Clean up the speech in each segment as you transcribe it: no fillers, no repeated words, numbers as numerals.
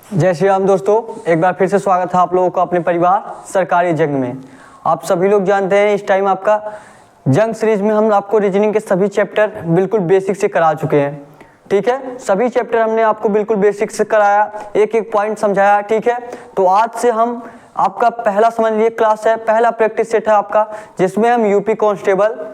जय श्री राम दोस्तों, एक बार फिर से स्वागत है आप लोगों का अपने परिवार सरकारी जंग में। आप सभी लोग जानते हैं इस टाइम आपका जंग सीरीज में हम आपको रीजनिंग के सभी चैप्टर बिल्कुल बेसिक से करा चुके हैं। ठीक है, सभी चैप्टर हमने आपको बिल्कुल बेसिक से कराया, एक एक पॉइंट समझाया। ठीक है, तो आज से हम आपका पहला समझ लिए क्लास है, पहला प्रैक्टिस सेट है आपका, जिसमें हम यूपी कांस्टेबल,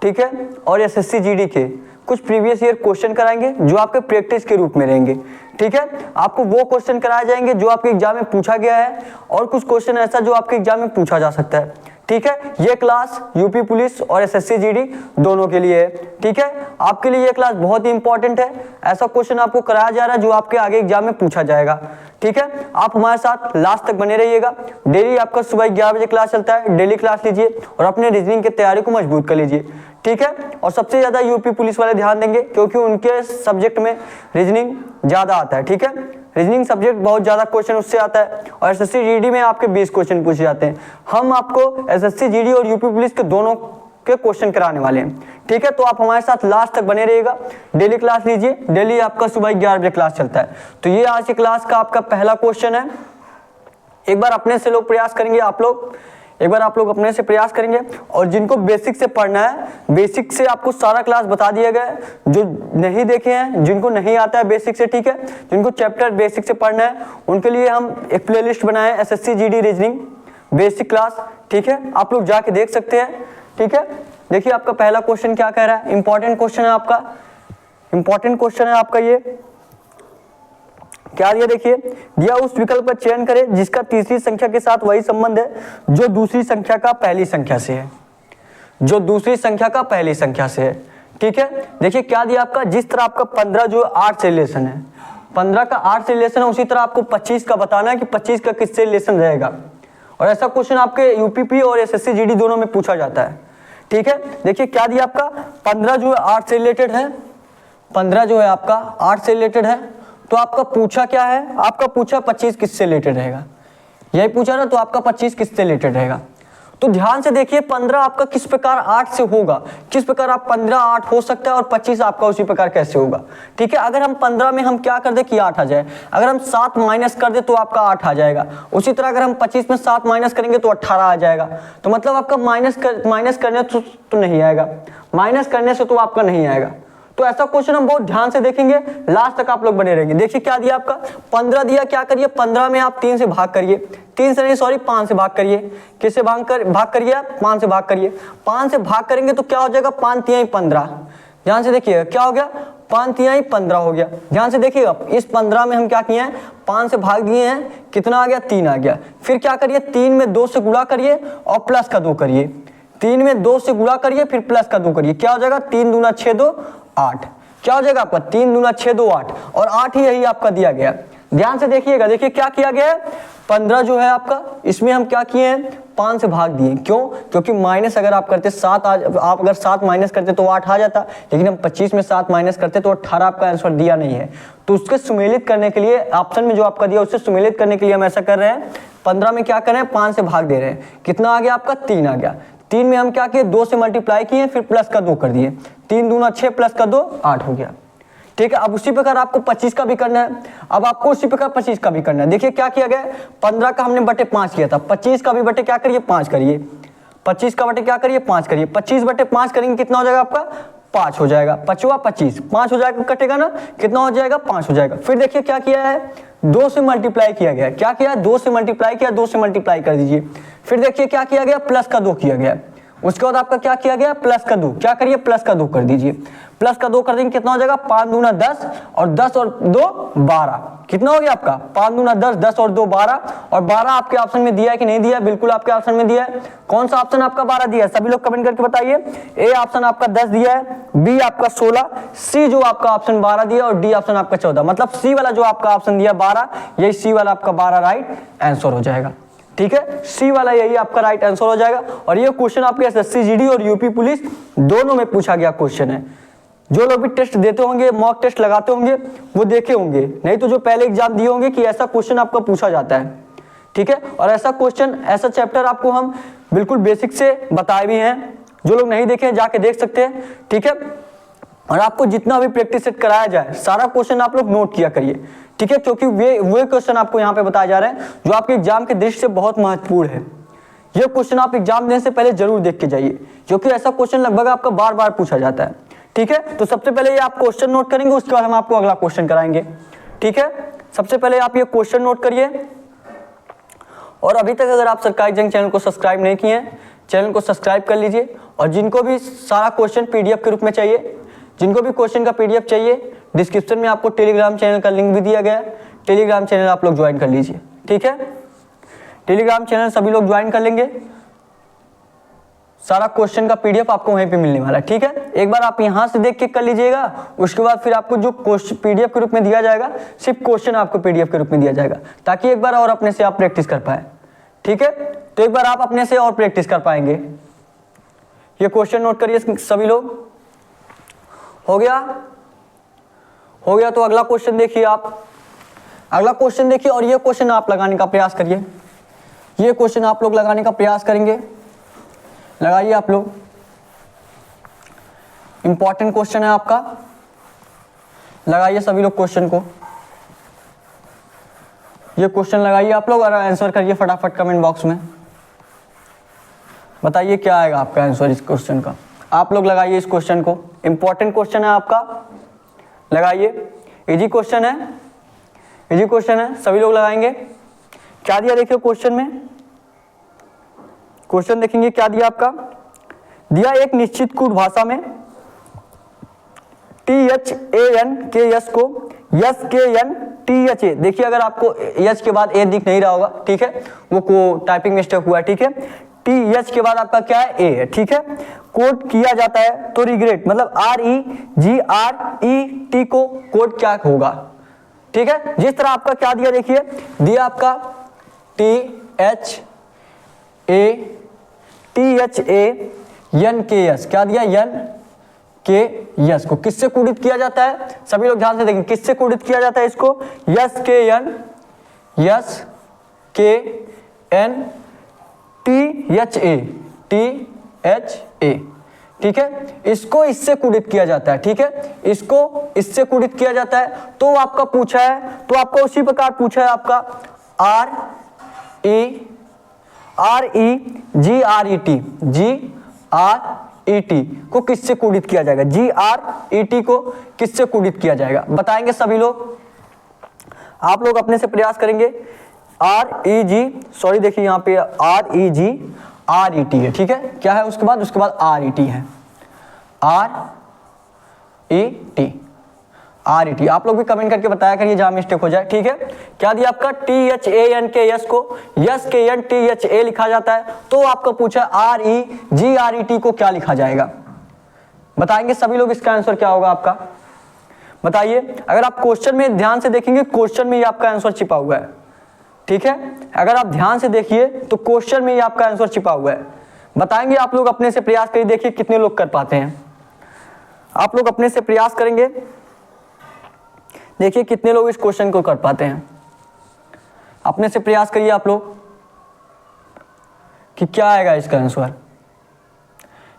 ठीक है, और एसएससी जीडी के कुछ प्रीवियस ईयर क्वेश्चन कराएंगे जो आपके प्रैक्टिस के रूप में रहेंगे। ठीक है, आपको वो क्वेश्चन कराए जाएंगे जो आपके एग्जाम में पूछा गया है और कुछ क्वेश्चन ऐसा जो आपके एग्जाम में पूछा जा सकता है। ठीक है, ये क्लास यूपी पुलिस और एसएससी जीडी दोनों के लिए है। ठीक है, आपके लिए ये क्लास बहुत ही इंपॉर्टेंट है, ऐसा क्वेश्चन आपको कराया जा रहा है जो आपके आगे एग्जाम में पूछा जाएगा। ठीक है, आप हमारे साथ लास्ट तक बने रहिएगा। डेली आपका सुबह 11 बजे क्लास चलता है, डेली क्लास लीजिए और अपने रीजनिंग की तैयारी को मजबूत कर लीजिए। ठीक है, और सबसे ज्यादा यूपी पुलिस वाले ध्यान देंगे क्योंकि उनके सब्जेक्ट में रीजनिंग ज्यादा आता है। ठीक है, रीजनिंग सब्जेक्ट बहुत ज्यादा क्वेश्चन उससे आता है और एसएससी जीडी में आपके 20 क्वेश्चन पूछे जाते हैं। हम आपको एसएससी जीडी और यूपी पुलिस के दोनों के क्वेश्चन कराने वाले हैं। ठीक है, तो आप हमारे साथ लास्ट तक बने रहिएगा, डेली क्लास लीजिए। डेली आपका सुबह 11 बजे क्लास चलता है। तो ये आज की क्लास का आपका पहला क्वेश्चन है। एक बार अपने से लोग प्रयास करेंगे, आप लोग एक बार आप लोग अपने से प्रयास करेंगे और जिनको बेसिक से पढ़ना है, बेसिक से आपको सारा क्लास बता दिया गया है। जो नहीं देखे हैं, जिनको नहीं आता है बेसिक से, ठीक है, जिनको चैप्टर बेसिक से पढ़ना है उनके लिए हम एक प्लेलिस्ट बनाए SSC GD reasoning basic class. ठीक है, आप लोग जाके देख सकते हैं। ठीक है, देखिए आपका पहला क्वेश्चन क्या कह रहा है। इंपॉर्टेंट क्वेश्चन है आपका, इंपॉर्टेंट क्वेश्चन है आपका। ये क्या दिया, देखिए दिया उस विकल्प का चयन करें जिसका तीसरी संख्या के साथ वही संबंध है जो दूसरी संख्या का पहली संख्या से है, जो दूसरी संख्या का पहली संख्या से है। ठीक है, देखिए क्या दिया आपका, जिस तरह आपका 15 जो 8 से रिलेशन है, 15 का 8 से रिलेशन है, उसी तरह आपको 25 का बताना है कि 25 का किससे रिलेशन रहेगा। और ऐसा क्वेश्चन आपके यूपीपी और एसएससी जीडी दोनों में पूछा जाता है। ठीक है, देखिए क्या दिया आपका, 15 जो है 8 से रिलेटेड है, 15 जो है आपका 8 से रिलेटेड है। तो आपका पूछा क्या है, आपका पूछा 25 किससे रिलेटेड रहेगा, यही पूछा ना, तो आपका 25 किससे रिलेटेड रहेगा। तो ध्यान से देखिए 15 आपका किस प्रकार 8 से होगा, किस प्रकार आप 15 8 हो सकता है और 25 आपका उसी प्रकार कैसे होगा। ठीक है, अगर हम 15 में हम क्या कर दे कि 8 आ जाए, अगर हम 7 माइनस कर दे तो आपका 8 आ जाएगा। उसी तरह अगर हम 25 में 7 माइनस करेंगे तो 18 आ जाएगा। तो मतलब आपका माइनस करने तो नहीं आएगा, माइनस करने से तो आपका नहीं आएगा। तो ऐसा क्वेश्चन हम बहुत ध्यान से देखेंगे, लास्ट तक आप लोग बने रहेंगे। देखिए क्या दिया आपका, 15 दिया, क्या करिए 15 में आप 3 से भाग करिए, 3 से नहीं सॉरी 5 से भाग करिए। किससे भाग करिए आप, 5 से भाग करिए। 5 से भाग करेंगे तो क्या हो जाएगा, 5 तिहाई 15। ध्यान से देखिए क्या हो गया, 5 तिहाई 15 हो गया। ध्यान से देखिएगा इस 15 में हम क्या किए हैं, 5 से भाग दिए हैं, कितना आ गया 3 आ गया। फिर क्या करिए 3 में 2 से गुणा करिए और प्लस का 2 करिए। 3 में 2 से गुणा करिए फिर प्लस का 2 करिए, क्या हो जाएगा 3 दूना 6 2 8। क्या हो जाएगा आपका 3 दूना 6 2 8 और 8 ही यही आपका दिया गया। ध्यान से देखिएगा, देखिए क्या किया गया है, 15 जो है आपका, इसमें हम क्या किए हैं 5 से भाग दिए। क्यों, क्योंकि माइनस अगर आप करते 7 आप अगर 7 माइनस करते तो 8 आ जाता, लेकिन हम 25 में 7 माइनस करते तो 18 आपका आंसर दिया नहीं है। तो उसके सुमेलित करने के लिए ऑप्शन में जो आपका दिया उससे सुमेलित करने के लिए हम ऐसा कर रहे हैं, 15 में क्या कर रहे हैं 5 से भाग दे रहे हैं। कितना आ गया आपका 3 आ गया। 3 में हम क्या किए 2 से मल्टीप्लाई किए फिर प्लस का 2 कर दिए, 3 दूना 6 प्लस का 2 8 हो गया। ठीक है, अब उसी प्रकार आपको 25 का भी करना है। अब आपको उसी प्रकार 25 का भी करना है। देखिए क्या किया गया, 15 का हमने बटे 5 किया था, 25 का भी बटे क्या करिए 5 करिए, 25 का बटे क्या करिए 5 करिए। 25 बटे 5 करेंगे कितना हो जाएगा आपका 5 हो जाएगा, 5 25 5 हो जाएगा, कटेगा ना, कितना हो जाएगा 5 हो जाएगा। फिर देखिए क्या किया है 2 से मल्टीप्लाई किया गया, क्या किया 2 से मल्टीप्लाई किया, 2 से मल्टीप्लाई कर दीजिए। फिर देखिए क्या किया गया प्लस का 2 किया गया। उसके बाद आपका क्या किया गया प्लस का 2, क्या करिए प्लस का 2 कर दीजिए। प्लस का 2 कर देंगे कितना हो जाएगा 5 दूना 10 और 10 और 2 12। कितना हो गया आपका 5 दूना 10, 10 और 2 12। और 12 आपके ऑप्शन में दिया है कि नहीं दिया है, बिल्कुल आपके ऑप्शन में दिया है। कौन सा ऑप्शन आपका 12 दिया है, सभी लोग कमेंट करके बताइए। ए ऑप्शन आपका 10 दिया है, बी आपका 16, सी जो आपका ऑप्शन 12 दिया और डी ऑप्शन आपका 14। मतलब सी वाला जो आपका ऑप्शन दिया 12, यही सी वाला आपका 12 राइट आंसर हो जाएगा। ठीक है, सी वाला यही आपका राइट आंसर हो जाएगा। और ये क्वेश्चन आपके एसएससी जीडी और यूपी पुलिस दोनों में पूछा गया क्वेश्चन है। जो लोग भी टेस्ट देते होंगे, मॉक टेस्ट लगाते होंगे, वो देखे होंगे, नहीं तो जो पहले एग्जाम दिए होंगे कि ऐसा क्वेश्चन आपका पूछा जाता है। ठीक है, और ऐसा क्वेश्चन ऐसा चैप्टर आपको हम बिल्कुल बेसिक से बताए भी हैं, जो लोग नहीं देखे हैं जाके देख सकते हैं। ठीक है, और आपको जितना भी प्रैक्टिस सेट कराया जाए सारा क्वेश्चन आप लोग नोट किया करिए, ठीक है, क्योंकि वे क्वेश्चन आपको यहाँ पे बताए जा रहे हैं जो आपके एग्जाम के दृष्टि से बहुत महत्वपूर्ण है। ये क्वेश्चन आप एग्जाम देने से पहले जरूर देख के जाइए, क्योंकि ऐसा क्वेश्चन लगभग आपका बार बार पूछा जाता है, ठीक है। तो सबसे पहले ये आप क्वेश्चन नोट करेंगे, उसके बाद हम आपको अगला क्वेश्चन कराएंगे, ठीक है। सबसे पहले आप ये क्वेश्चन नोट करिए। और अभी तक अगर आप सरकारी जंग चैनल को सब्सक्राइब नहीं किए हैं, चैनल को सब्सक्राइब कर लीजिए। और जिनको भी सारा क्वेश्चन पीडीएफ के रूप में चाहिए, जिनको भी क्वेश्चन का पीडीएफ चाहिए, डिस्क्रिप्शन में आपको टेलीग्राम चैनल का लिंक भी दिया गया है, टेलीग्राम चैनल आप लोग ज्वाइन कर लीजिए, ठीक है। टेलीग्राम चैनल सभी लोग ज्वाइन कर लेंगे, सारा क्वेश्चन का पीडीएफ आपको वहीं पे मिलने वाला है, ठीक है। एक बार आप यहां से देख के कर लीजिएगा, उसके बाद फिर आपको जो पीडीएफ के रूप में दिया जाएगा, सिर्फ क्वेश्चन आपको पीडीएफ के रूप में दिया जाएगा, ताकि एक बार और अपने से आप प्रैक्टिस कर पाए, ठीक है। तो एक बार आप अपने से और प्रैक्टिस कर पाएंगे। ये क्वेश्चन नोट करिए सभी लोग। हो गया तो अगला क्वेश्चन देखिए आप। अगला क्वेश्चन देखिए और ये क्वेश्चन आप लगाने का प्रयास करिए। ये क्वेश्चन आप लोग लगाने का प्रयास करेंगे, लगाइए आप लोग। इंपॉर्टेंट क्वेश्चन है आपका, लगाइए सभी लोग क्वेश्चन को। ये क्वेश्चन लगाइए आप लोग और आंसर करिए फटाफट कमेंट बॉक्स में। बताइए क्या आएगा आपका आंसर इस क्वेश्चन का। आप लोग लगाइए इस क्वेश्चन को, इंपॉर्टेंट क्वेश्चन है आपका, लगाइए। इजी क्वेश्चन है, इजी क्वेश्चन है, सभी लोग लगाएंगे। क्या दिया देखिए क्वेश्चन में, क्वेश्चन देखेंगे क्या दिया आपका। दिया एक निश्चित कूट भाषा में THANKS को SKNTHA, देखिए अगर आपको एच के बाद ए दिख नहीं रहा होगा, ठीक है, वो को टाइपिंग मिस्टेक हुआ है, ठीक है। TH के बाद आपका क्या है, ए है, ठीक है। कोड किया जाता है तो रिग्रेट मतलब REGRET को कोड क्या होगा, ठीक है। जिस तरह आपका क्या दिया देखिए, दिया आपका THANKS, क्या दिया NKS को किससे कूडित किया जाता है, सभी लोग ध्यान से देखें, किससे कूडित किया जाता है इसको, SKNTHA, ठीक है। इसको इससे कूडित किया जाता है, ठीक है, इसको इससे कूडित किया जाता है। तो आपका पूछा है, तो आपका उसी प्रकार पूछा है आपका GRET को किससे कूडित किया जाएगा, GRET को किससे कूडित किया जाएगा, बताएंगे सभी लोग। आप लोग अपने से प्रयास करेंगे। सॉरी देखिए यहाँ पे REGRET है, ठीक है, क्या है उसके बाद RET है, RET। आप लोग भी कमेंट करके बताया करिए जहां मिस्टेक हो जाए, ठीक है। क्या दिया आपका THANKS को SKNTHA लिखा जाता है, तो आपका पूछा REGRET को क्या लिखा जाएगा, बताएंगे सभी लोग इसका आंसर क्या होगा आपका, बताइए। अगर आप क्वेश्चन में ध्यान से देखेंगे, क्वेश्चन में ही आपका आंसर छिपा हुआ है, ठीक है। अगर आप ध्यान से देखिए तो क्वेश्चन में ही आपका आंसर छिपा हुआ है। बताएंगे आप लोग अपने से प्रयास करिए, देखिए कितने लोग कर पाते हैं। आप लोग अपने से प्रयास करेंगे, देखिए कितने लोग इस क्वेश्चन को कर पाते हैं। अपने से प्रयास करिए आप लोग कि क्या आएगा इसका आंसर।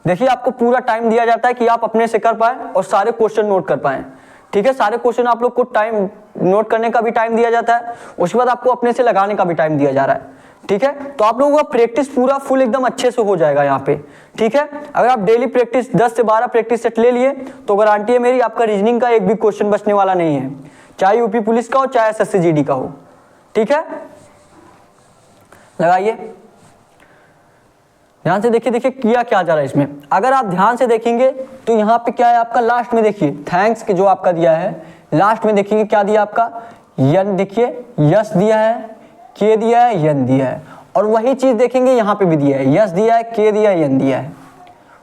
देखिए आपको पूरा टाइम दिया जाता है कि आप अपने से कर पाए और सारे क्वेश्चन नोट कर पाए, ठीक है। सारे क्वेश्चन आप लोग को टाइम नोट करने का भी टाइम दिया जाता है, उसके बाद आपको अपने से लगाने का भी टाइम दिया जा रहा है, ठीक है। तो आप लोगों का प्रैक्टिस पूरा फुल एकदम अच्छे से हो जाएगा यहाँ पे, ठीक है। अगर आप डेली प्रैक्टिस 10 से 12 प्रैक्टिस सेट ले लिए तो गारंटी है मेरी, आपका रीजनिंग का एक भी क्वेश्चन बचने वाला नहीं है, चाहे यूपी पुलिस का हो चाहे SSC GD का हो, ठीक है। लगाइए, ध्यान से देखिए, देखिए किया क्या जा रहा है इसमें। अगर आप ध्यान से देखेंगे तो यहाँ पे क्या है आपका, लास्ट में देखिए थैंक्स के जो आपका दिया है, लास्ट में देखेंगे क्या दिया आपका, यन, देखिए यस दिया है, के दिया है, यन दिया है। और वही चीज देखेंगे यहाँ पे भी दिया है, यस दिया है, के दिया है, यन दिया है,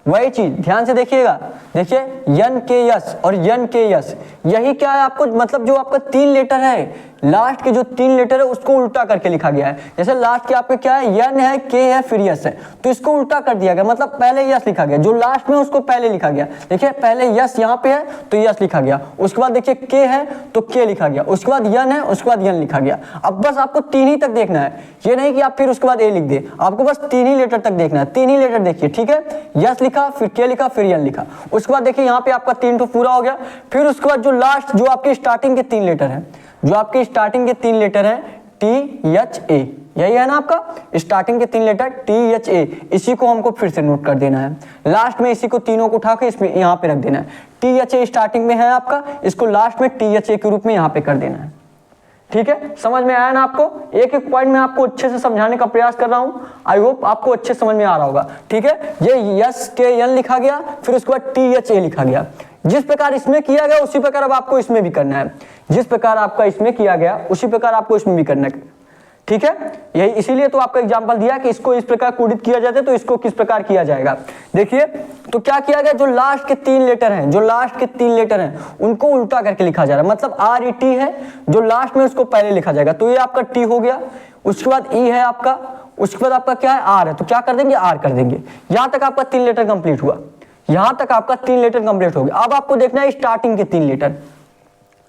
वही चीज ध्यान से देखिएगा। देखिए यन के यस और यन के यस, यही क्या है आपको, मतलब जो आपका 3 लेटर है लास्ट के जो 3 लेटर है उसको उल्टा करके लिखा गया है। जैसे लास्ट के आपके क्या है, यन है, के है, फिर यस है, तो इसको उल्टा कर दिया गया, मतलब पहले यस लिखा गया, जो लास्ट में उसको पहले लिखा गया। देखिए पहले यस यहाँ पे है तो यस लिखा गया, उसके बाद देखिए के है तो के लिखा गया, उसके बाद यन है, उसके बाद यन लिखा गया। अब बस आपको 3 ही तक देखना है, ये नहीं कि आप फिर उसके बाद ए लिख दे, आपको बस 3 ही लेटर तक देखना है, 3 ही लेटर देखिए, ठीक है। यस लिखा, फिर के लिखा, फिर यन लिखा, उसके बाद देखिए यहाँ पे आपका 3 तो पूरा हो गया। फिर उसके बाद जो लास्ट जो आपके स्टार्टिंग के 3 लेटर हैं, जो आपके स्टार्टिंग के 3 लेटर हैं टी एच ए, यही है ना आपका स्टार्टिंग के 3 लेटर टी एच ए, इसी को हमको फिर से नोट कर देना है। लास्ट में इसी को तीनों को उठा के इसमें यहाँ पे रख देना है। टी एच ए स्टार्टिंग में है आपका, इसको लास्ट में टी एच ए के रूप में यहाँ पे कर देना है। ठीक है, समझ में आया ना आपको? एक एक पॉइंट में आपको अच्छे से समझाने का प्रयास कर रहा हूं, आई होप आपको अच्छे समझ में आ रहा होगा। ठीक है, ये यस के एन लिखा गया, फिर उसके बाद टी एच ए लिखा गया। जिस प्रकार इसमें किया गया उसी प्रकार अब आपको इसमें भी करना है, जिस प्रकार आपका इसमें किया गया उसी प्रकार आपको इसमें भी करना है। ठीक है, यही इसीलिए तो आपका एग्जांपल दिया कि इसको इस प्रकार कोडित किया जाता है तो इसको किस प्रकार किया जाएगा। देखिए तो क्या किया गया, जो लास्ट के 3 लेटर हैं, जो लास्ट के 3 लेटर हैं उनको उल्टा करके लिखा जा रहा है, मतलब आर ई टी है, जो लास्ट में उसको पहले लिखा जाएगा, तो ये आपका टी हो गया, उसके बाद ई है आपका, उसके बाद आपका क्या है आर है, तो क्या कर देंगे आर कर देंगे। यहां तक आपका 3 लेटर कंप्लीट हुआ, यहां तक आपका 3 लेटर कंप्लीट हो गया। अब आपको देखना है स्टार्टिंग के 3 लेटर,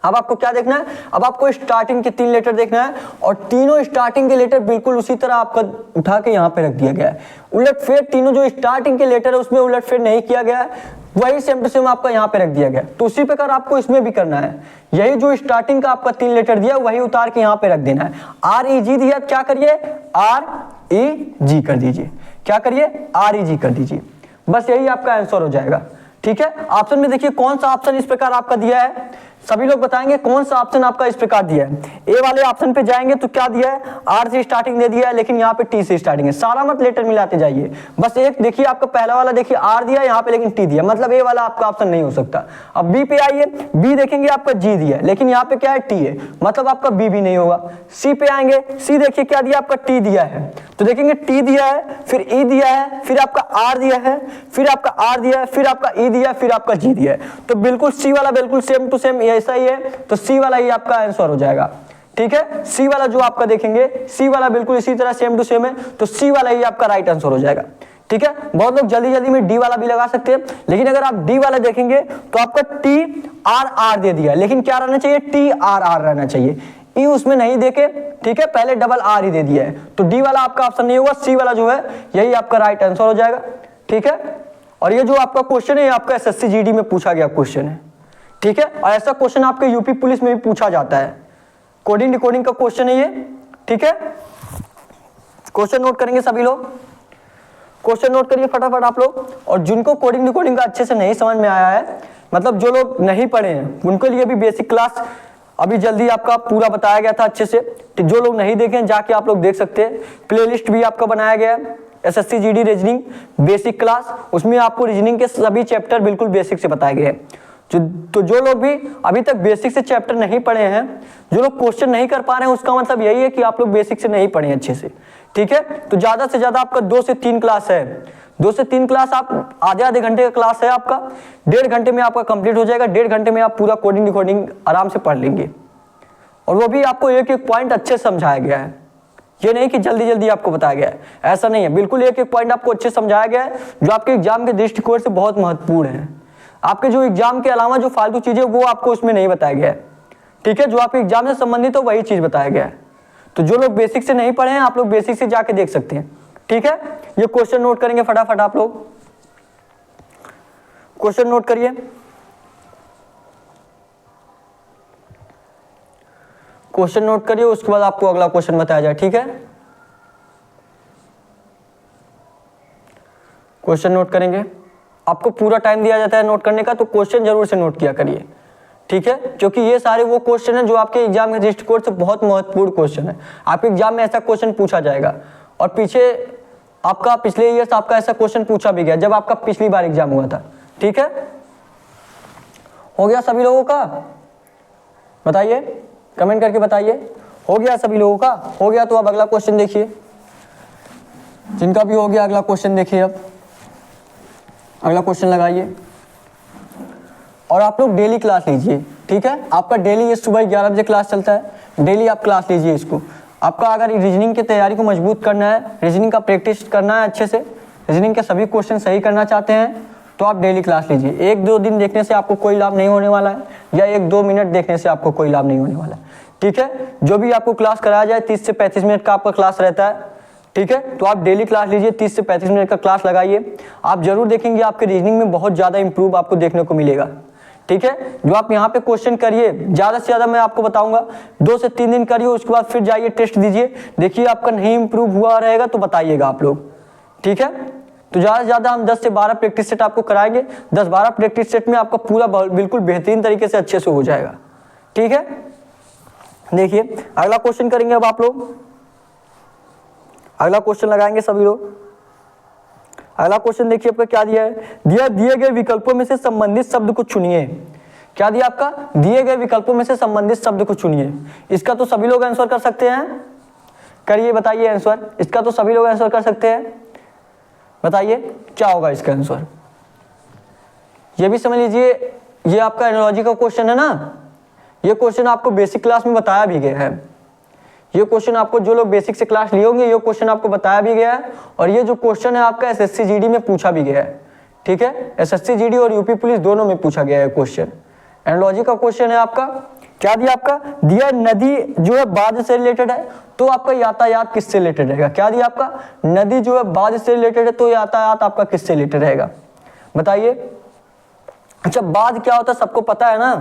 अब आपको क्या देखना है, अब आपको स्टार्टिंग के 3 लेटर देखना है, और तीनों स्टार्टिंग के लेटर बिल्कुल उसी तरह आपका उठा के यहाँ पे रख दिया गया है। उलटफेर तीनों जो स्टार्टिंग के लेटर है उसमें उलटफेर नहीं किया गया है, वही सेम टू सेम आपका यहाँ पे रख दिया गया। तो उसी प्रकार आपको इसमें भी करना है, यही जो स्टार्टिंग का आपका 3 लेटर दिया वही उतार के यहाँ पे रख देना है। आर ई जी दिया, क्या करिए आर ई जी कर दीजिए, क्या करिए आर ई जी कर दीजिए, बस यही आपका आंसर हो जाएगा। ठीक है, ऑप्शन में देखिए कौन सा ऑप्शन इस प्रकार आपका दिया है, सभी लोग बताएंगे कौन सा ऑप्शन आपका इस प्रकार दिया है। ए वाले ऑप्शन पे जाएंगे तो क्या दिया है, आर से स्टार्टिंग दे दिया है, लेकिन यहाँ पे टी से स्टार्टिंग है। सारा मत लेटर मिलाते जाइए, बस एक देखिए आपका पहला वाला देखिए आर दिया यहाँ पे लेकिन टी दिया, मतलब ए वाला आपका ऑप्शन नहीं हो सकता। अब बी पे आइए, बी देखेंगे आपका जी दिया है लेकिन यहाँ पे क्या है टी है, मतलब आपका बी भी नहीं होगा। सी पे आएंगे, सी देखिए क्या दिया आपका टी दिया है, तो देखेंगे टी दिया है, फिर ई दिया है, फिर आपका आर दिया है, फिर आपका आर दिया है, फिर आपका ई दिया, फिर आपका जी दिया है, तो बिल्कुल सी वाला बिल्कुल सेम टू सेम ऐसा ही है, तो सी वाला ही आपका आंसर हो जाएगा। ठीक है, सी वाला जो आपका देखेंगे सी वाला बिल्कुल इसी तरह सेम टू सेम है, तो सी वाला ही आपका राइट आंसर हो जाएगा। ठीक है, बहुत लोग जल्दी जल्दी में डी वाला भी लगा सकते हैं, लेकिन अगर आप डी वाला देखेंगे तो आपका टी आर आर दे दिया, लेकिन क्या रहना चाहिए टी आर आर रहना चाहिए, ई उसमें नहीं देके, ठीक है पहले डबल आर ही दे दिया है, तो डी वाला आपका ऑप्शन नहीं होगा, सी वाला जो है यही आपका राइट आंसर हो जाएगा। ठीक है, और ये जो आपका क्वेश्चन है ये आपका एसएससी जीडी में पूछा गया क्वेश्चन है। ठीक है, और ऐसा क्वेश्चन आपके यूपी पुलिस में भी पूछा जाता है, कोडिंग डिकोडिंग का क्वेश्चन है ये। ठीक है, क्वेश्चन नोट करेंगे सभी लोग, क्वेश्चन नोट करिए फटाफट आप लोग। और जिनको कोडिंग डिकोडिंग का अच्छे से नहीं समझ में आया है, मतलब जो लोग नहीं पढ़े हैं उनके लिए भी बेसिक क्लास अभी जल्दी आपका पूरा बताया गया था अच्छे से, तो जो लोग नहीं देखे जाके आप लोग देख सकते हैं। प्लेलिस्ट भी आपका बनाया गया है SSC GD reasoning basic class, उसमें आपको रीजनिंग के सभी चैप्टर बिल्कुल बेसिक से बताए गए हैं। तो जो लोग भी अभी तक बेसिक से चैप्टर नहीं पढ़े हैं, जो लोग क्वेश्चन नहीं कर पा रहे हैं, उसका मतलब यही है कि आप लोग बेसिक से नहीं पढ़े हैं अच्छे से। ठीक है, तो ज्यादा से ज्यादा आपका 2 से 3 क्लास है, 2 से 3 क्लास आप आधे घंटे का क्लास है आपका, 1.5 घंटे में आपका कंप्लीट हो जाएगा। 1.5 घंटे में आप पूरा कोडिंग डिकोडिंग आराम से पढ़ लेंगे, और वो भी आपको एक एक पॉइंट अच्छे से समझाया गया है, ये नहीं कि जल्दी जल्दी आपको बताया गया है, ऐसा नहीं है, बिल्कुल एक एक पॉइंट आपको अच्छे समझाया गया है जो आपके एग्जाम के दृष्टिकोण से बहुत महत्वपूर्ण है। आपके जो एग्जाम के अलावा जो फालतू चीजें वो आपको उसमें नहीं बताया गया है। ठीक है, जो आपके एग्जाम से संबंधित हो वही चीज बताया गया है। तो जो लोग बेसिक से नहीं पढ़े हैं आप लोग बेसिक से जाके देख सकते हैं। ठीक है, ये क्वेश्चन नोट करेंगे फटाफट आप लोग, क्वेश्चन नोट करिए। क्वेश्चन नोट करिए, उसके बाद आपको अगला क्वेश्चन बताया जाए। ठीक है, क्वेश्चन नोट करेंगे, आपको पूरा टाइम दिया जाता है नोट करने का, तो क्वेश्चन जरूर से नोट किया करिए। ठीक है, क्योंकि ये सारे वो क्वेश्चन हैं जो आपके एग्जाम के दृष्टिकोण से बहुत महत्वपूर्ण क्वेश्चन है। आपके एग्जाम में ऐसा क्वेश्चन पूछा जाएगा, और पीछे आपका पिछले ईयर्स आपका ऐसा क्वेश्चन पूछा भी गया जब आपका पिछली बार एग्जाम हुआ था। ठीक है, हो गया सभी लोगों का, बताइए कमेंट करके बताइए, हो गया सभी लोगों का? हो गया तो अब अगला क्वेश्चन देखिए, जिनका भी हो गया अगला क्वेश्चन देखिए। अब अगला क्वेश्चन लगाइए, और आप लोग डेली क्लास लीजिए। ठीक है। आपका डेली ये सुबह 11 बजे क्लास चलता है, डेली आप क्लास लीजिए इसको। आपका अगर रीजनिंग की तैयारी को मजबूत करना है, रीजनिंग का प्रैक्टिस करना है अच्छे से, रीजनिंग के सभी क्वेश्चन सही करना चाहते हैं तो आप डेली क्लास लीजिए। 1-2 दिन देखने से आपको कोई लाभ नहीं होने वाला है, या 1-2 मिनट देखने से आपको कोई लाभ नहीं होने वाला है, ठीक है। जो भी आपको क्लास कराया जाए 30 से 35 मिनट का आपका क्लास रहता है, ठीक है। तो आप डेली क्लास लीजिए, 30 से 35 मिनट का क्लास लगाइए। आप जरूर देखेंगे आपके रीजनिंग में बहुत ज़्यादा इंप्रूव आपको देखने को मिलेगा, ठीक है। जो आप यहाँ पे क्वेश्चन करिए, ज़्यादा से ज़्यादा मैं आपको बताऊंगा 2 से 3 दिन करिए, उसके बाद फिर जाइए टेस्ट दीजिए, देखिए आपका नहीं इंप्रूव हुआ रहेगा तो बताइएगा आप लोग, ठीक है। तो ज़्यादा से ज़्यादा हम 10 से 12 प्रैक्टिस सेट आपको कराएंगे। 10-12 प्रैक्टिस सेट में आपका पूरा बिल्कुल बेहतरीन तरीके से अच्छे से हो जाएगा, ठीक है। देखिए अगला क्वेश्चन करेंगे अब आप लोग, अगला क्वेश्चन लगाएंगे सभी लोग। अगला क्वेश्चन देखिए आपका क्या दिया है, दिए गए विकल्पों में से संबंधित शब्द को चुनिए। क्या दिया आपका, दिए गए विकल्पों में से संबंधित शब्द को चुनिए। इसका तो सभी लोग आंसर कर सकते हैं, करिए बताइए आंसर, इसका तो सभी लोग आंसर कर सकते हैं, बताइए क्या होगा इसका आंसर। ये भी समझ लीजिए, ये आपका एनालॉजी का क्वेश्चन है ना, ये क्वेश्चन आपको बेसिक क्लास में बताया भी गया है। ये क्वेश्चन आपको जो लोग बेसिक से क्लास लिए होंगे, ये क्वेश्चन आपको बताया भी गया है, और ये जो क्वेश्चन है आपका एसएससी जीडी में पूछा भी गया है, ठीक है। एसएससी जीडी और यूपी पुलिस दोनों में पूछा गया है क्वेश्चन। एनालॉजी का क्वेश्चन है आपका, क्या दिया आपका, दिया नदी जो है बाढ़ से रिलेटेड है, तो आपका यातायात किससे रिलेटेड रहेगा। क्या दिया आपका, नदी जो है बाढ़ से रिलेटेड है, तो यातायात आपका किससे रिलेटेड रहेगा, बताइए। अच्छा बाढ़ क्या होता है सबको पता है ना,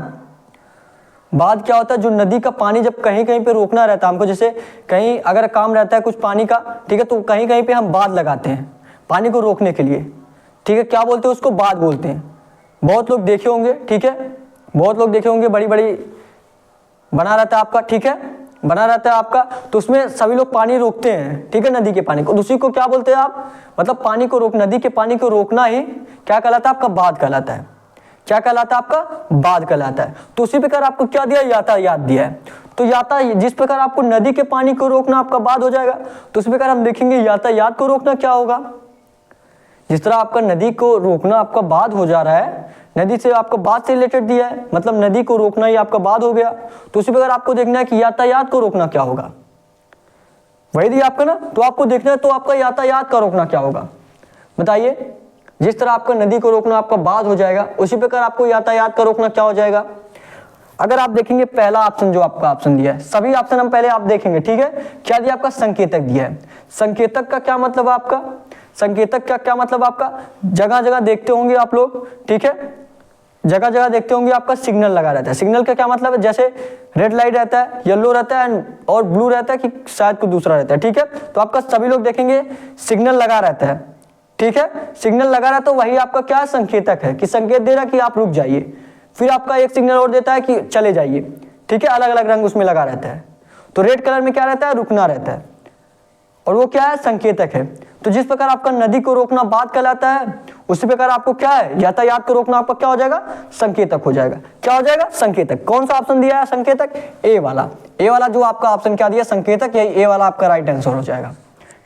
बाढ़ क्या होता है, जो नदी का पानी जब कहीं कहीं पे रोकना रहता है हमको, जैसे कहीं अगर काम रहता है कुछ पानी का, ठीक है, तो कहीं कहीं पे हम बांध लगाते हैं पानी को रोकने के लिए, ठीक है। क्या बोलते हैं उसको, बांध बोलते हैं। बहुत लोग देखे होंगे, ठीक है, बहुत लोग देखे होंगे, बड़ी बड़ी बना रहता है आपका, ठीक है, बना रहता है आपका, तो उसमें सभी लोग पानी रोकते हैं, ठीक है, नदी के पानी को। दूसरी को क्या बोलते हैं आप, मतलब पानी को रोक, नदी के पानी को रोकना ही क्या कहलाता है आपका, बांध कहलाता है। क्या कहलाता है आपका, बांध कहलाता है। तो उसी प्रकार आपको क्या दिया, यातायात दिया है। तो यातायात, जिस प्रकार आपको नदी के पानी को रोकना आपका बांध हो जाएगा, तो उसी प्रकार हम देखेंगे यातायात को रोकना क्या होगा। जिस तरह आपका नदी को रोकना आपका बांध हो जा रहा है, नदी से आपका बांध से रिलेटेड दिया है, मतलब नदी को रोकना ही आपका बांध हो गया। तो उसी प्रकार आपको देखना है कि यातायात को रोकना क्या होगा, वही दिया आपका ना, तो आपको देखना है तो आपका यातायात का रोकना क्या होगा, बताइए। जिस तरह आपका नदी को रोकना आपका बांध हो जाएगा, उसी प्रकार आपको यातायात का रोकना क्या हो जाएगा। अगर आप देखेंगे पहला ऑप्शन जो आपका ऑप्शन दिया है, सभी ऑप्शन हम पहले आप देखेंगे, ठीक है। क्या दिया आपका, संकेतक दिया है। संकेतक का क्या मतलब आपका, संकेतक का क्या मतलब आपका, जगह जगह देखते होंगे आप लोग, ठीक है, जगह जगह देखते होंगे आपका सिग्नल लगा रहता है। सिग्नल का क्या मतलब है, जैसे रेड लाइट रहता है, येलो रहता है और ब्लू रहता है, कि शायद कोई दूसरा रहता है, ठीक है। तो आपका सभी लोग देखेंगे सिग्नल लगा रहता है, ठीक है, सिग्नल लगा रहा तो वही आपका क्या संकेतक है, कि संकेत दे रहा कि आप रुक जाइए। फिर आपका एक सिग्नल और देता है कि चले जाइए, ठीक है, अलग अलग रंग उसमें लगा रहता है। तो रेड कलर में क्या रहता है, रुकना रहता है, और वो क्या है, संकेतक है। तो जिस प्रकार आपका नदी को रोकना बांध कहलाता है, उसी प्रकार आपको क्या है, यातायात को रोकना आपका क्या हो जाएगा, संकेतक हो जाएगा। क्या हो जाएगा, संकेतक। कौन सा ऑप्शन दिया है संकेतक, ए वाला। ए वाला जो आपका ऑप्शन क्या दिया, संकेतक, यही ए वाला आपका राइट आंसर हो जाएगा,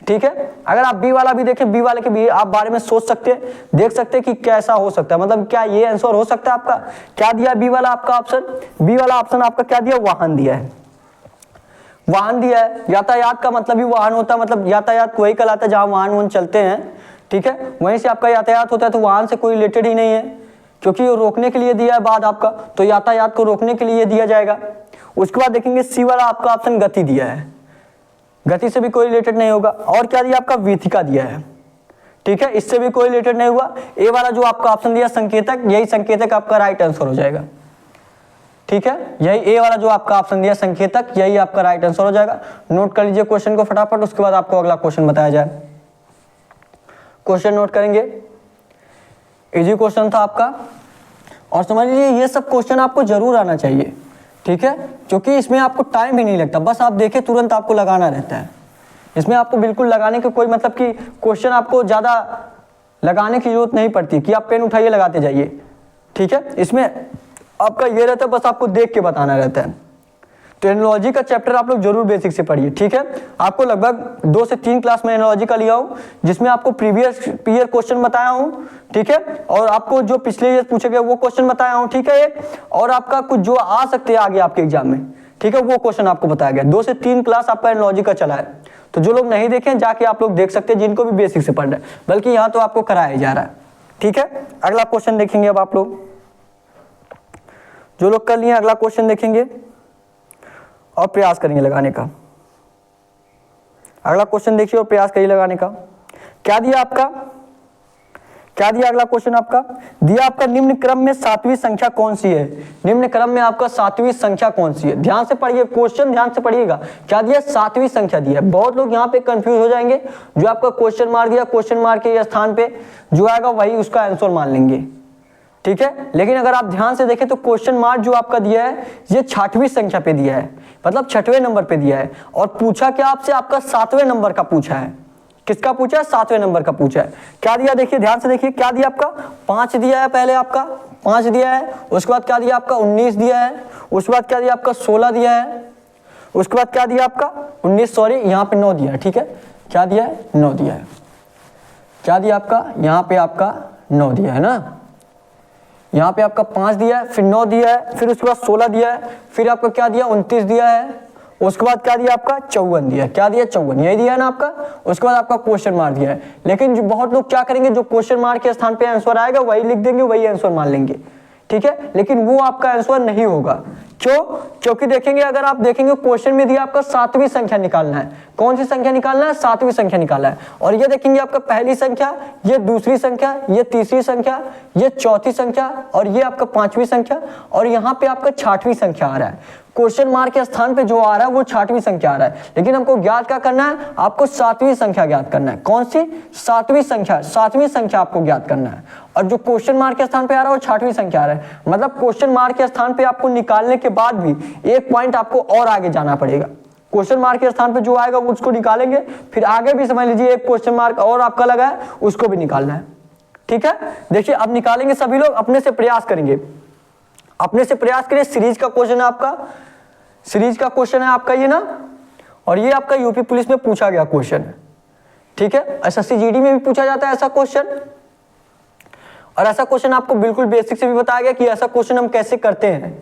ठीक है। अगर आप बी वाला भी देखें, बी वाले के भी आप बारे में सोच सकते हैं, देख सकते हैं कि कैसा हो सकता है, मतलब क्या ये आंसर हो सकता है आपका। क्या दिया बी वाला आपका ऑप्शन, बी वाला ऑप्शन आपका क्या दिया, वाहन दिया है। वाहन दिया है, यातायात का मतलब ही वाहन होता है, मतलब यातायात वही कहलाता है जहां वाहन चलते हैं, ठीक है, वहीं से आपका यातायात होता है। तो वाहन से कोई रिलेटेड ही नहीं है, क्योंकि वो रोकने के लिए दिया है बाद आपका, तो यातायात को रोकने के लिए दिया जाएगा। उसके बाद देखेंगे सी वाला आपका ऑप्शन गति दिया है, गति से भी कोई रिलेटेड नहीं होगा। और क्या दिया आपका, वीथिका दिया है, ठीक है, इससे भी कोई रिलेटेड नहीं हुआ। ए वाला जो आपका ऑप्शन दिया संकेतक, यही संकेतक आपका राइट आंसर हो जाएगा, ठीक है, यही ए वाला जो आपका ऑप्शन दिया संकेतक, यही आपका राइट आंसर हो जाएगा। नोट कर लीजिए क्वेश्चन को फटाफट, उसके बाद आपको अगला क्वेश्चन बताया जाए। क्वेश्चन नोट करेंगे, इजी क्वेश्चन था आपका, और समझ लीजिए ये सब क्वेश्चन आपको जरूर आना चाहिए, ठीक है, क्योंकि इसमें आपको टाइम भी नहीं लगता, बस आप देखें तुरंत आपको लगाना रहता है। इसमें आपको बिल्कुल लगाने के कोई मतलब कि क्वेश्चन आपको ज़्यादा लगाने की जरूरत नहीं पड़ती कि आप पेन उठाइए लगाते जाइए, ठीक है। इसमें आपका ये रहता है बस आपको देख के बताना रहता है। तो एनालॉजी का चैप्टर आप लोग जरूर बेसिक से पढ़िए, ठीक है। आपको लगभग 2 से 3 क्लास में एनालॉजी का लिया हूँ, जिसमें आपको प्रीवियस ईयर क्वेश्चन बताया हूँ, ठीक है, और आपको जो पिछले ईयर पूछे गए वो क्वेश्चन बताया हूँ, ठीक है। और आपका कुछ जो आ सकते हैं आगे आपके एग्जाम में, ठीक है, वो क्वेश्चन आपको बताया गया। 2 से 3 क्लास आपका एनालॉजी का चला है, तो जो लोग नहीं देखें जाके आप लोग देख सकते हैं, जिनको भी बेसिक से पढ़ रहे हैं, बल्कि यहाँ तो आपको कराया जा रहा है, ठीक है। अगला क्वेश्चन देखेंगे अब आप लोग, जो लोग कर लिए अगला क्वेश्चन देखेंगे और प्रयास करेंगे लगाने का। अगला क्वेश्चन देखिए और प्रयास करिए लगाने का। क्या दिया आपका, क्या दिया अगला क्वेश्चन आपका दिया आपका निम्न क्रम में 7वीं संख्या कौन सी है। निम्न क्रम में आपका 7वीं संख्या कौन सी है, ध्यान से पढ़िए क्वेश्चन, ध्यान से पढ़िएगा। क्या दिया, 7वीं संख्या दिया है। बहुत लोग यहाँ पे कंफ्यूज हो जाएंगे, जो आपका क्वेश्चन मार्क दिया, क्वेश्चन मार्क के स्थान पे जो आएगा वही उसका आंसर मान लेंगे, ठीक है। लेकिन अगर आप ध्यान से देखें तो क्वेश्चन मार्क जो आपका दिया है ये 6वीं संख्या पे दिया है, मतलब 6वें नंबर पे दिया है, और पूछा क्या आपसे, आपका 7वें नंबर का पूछा है। किसका पूछा है, 7वें नंबर का पूछा है। क्या दिया, देखिए ध्यान से देखिए, क्या दिया आपका 5 दिया है, पहले आपका 5 दिया है, उसके बाद क्या दिया आपका 19 दिया है, उसके बाद क्या दिया आपका 16 दिया है, उसके बाद क्या दिया आपका 19 सॉरी यहाँ पे 9 दिया है, ठीक है। क्या दिया है, 9 दिया है। क्या दिया आपका, यहाँ पे आपका 9 दिया है ना, यहाँ पे आपका 5 दिया है, फिर 9 दिया है, फिर उसके बाद 16 दिया है, फिर आपका क्या दिया 29 दिया है, उसके बाद क्या दिया आपका 54 दिया है। क्या दिया 54, यही दिया है ना आपका। उसके बाद आपका क्वेश्चन मार्क दिया है। लेकिन जो बहुत लोग क्या करेंगे, जो क्वेश्चन मार्क के स्थान पे आंसर आएगा वही लिख देंगे, वही आंसर मान लेंगे, ठीक है। लेकिन वो आपका आंसर नहीं होगा। क्यों, क्योंकि देखेंगे, अगर आप देखेंगे क्वेश्चन में दिया आपका 7वीं संख्या निकालना है। कौन सी संख्या निकालना है, 7वीं संख्या निकालना है। और ये देखेंगे आपका पहली संख्या, ये दूसरी संख्या, ये तीसरी संख्या, ये चौथी संख्या, और ये आपका 5वीं संख्या, और यहाँ पे आपका 6वीं संख्या आ रहा है। क्वेश्चन मार्क के स्थान पे जो आ रहा है वो 6वीं संख्या आ रहा है, लेकिन हमको ज्ञात क्या करना है, आपको 7वीं संख्या ज्ञात करना है। कौन सी, 7वीं संख्या, 7वीं संख्या आपको ज्ञात करना है। और जो क्वेश्चन मार्क के स्थान पे आ रहा है वो 6वीं संख्या आ रहा है, मतलब क्वेश्चन मार्क के स्थान पे आपको निकालने के बाद भी 1 पॉइंट आपको और आगे जाना पड़ेगा। क्वेश्चन मार्क के स्थान पे जो आएगा वो उसको निकालेंगे, फिर आगे भी समझ लीजिए एक क्वेश्चन मार्क और आपका लगा है, उसको भी निकालना है, ठीक है। देखिए अब निकालेंगे सभी लोग, अपने से प्रयास करेंगे, अपने से प्रयास करिए। सीरीज का क्वेश्चन है आपका, सीरीज का क्वेश्चन है आपका ये ना, और ये आपका यूपी पुलिस में पूछा गया क्वेश्चन है, ठीक है। एसएससी जीडी में भी पूछा जाता है ऐसा क्वेश्चन, और ऐसा क्वेश्चन आपको बिल्कुल बेसिक से भी बताया गया कि ऐसा क्वेश्चन हम कैसे करते हैं,